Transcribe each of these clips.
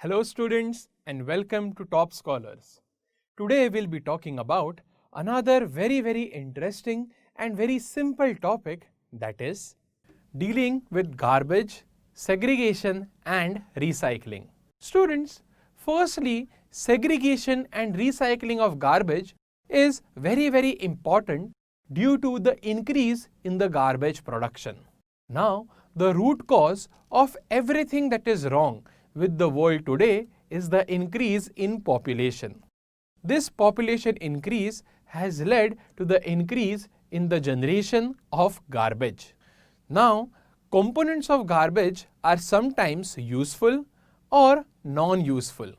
Hello students and welcome to Top Scholars. Today we'll be talking about another very interesting and very simple topic, that is dealing with garbage, segregation and recycling. Students, firstly, segregation and recycling of garbage is very important due to the increase in the garbage production. Now, the root cause of everything that is wrong with the world today is the increase in population. This population increase has led to the increase in the generation of garbage. Now, components of garbage are sometimes useful or non-useful.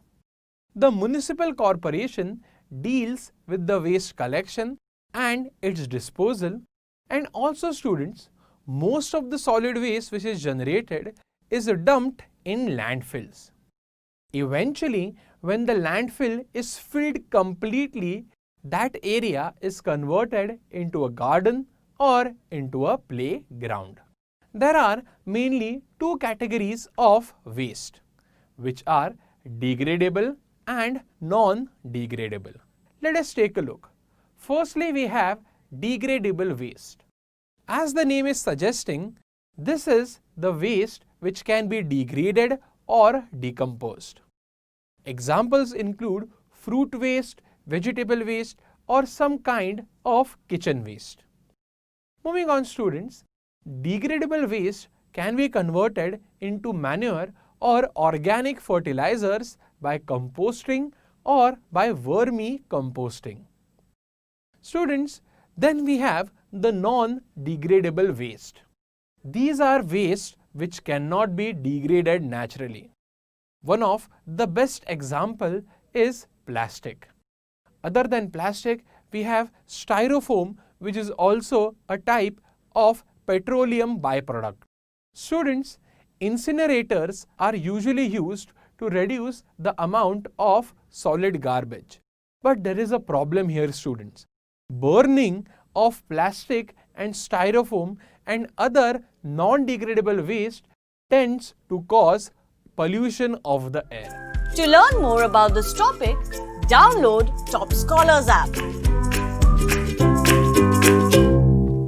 The municipal corporation deals with the waste collection and its disposal, and also students, most of the solid waste which is generated is dumped in landfills. Eventually, when the landfill is filled completely, that area is converted into a garden or into a playground. There are mainly two categories of waste, which are degradable and non-degradable. Let us take a look. Firstly, we have degradable waste. As the name is suggesting, this is the waste which can be degraded or decomposed. Examples include fruit waste, vegetable waste, or some kind of kitchen waste. Moving on, students, degradable waste can be converted into manure or organic fertilizers by composting or by vermicomposting. Students, then we have the non-degradable waste. These are waste which cannot be degraded naturally. One of the best example is plastic. Other than plastic, we have styrofoam, which is also a type of petroleum byproduct. Students, incinerators are usually used to reduce the amount of solid garbage. But there is a problem here, students. Burning of plastic and styrofoam and other non-degradable waste tends to cause pollution of the air. To learn more about this topic, download Top Scholars app.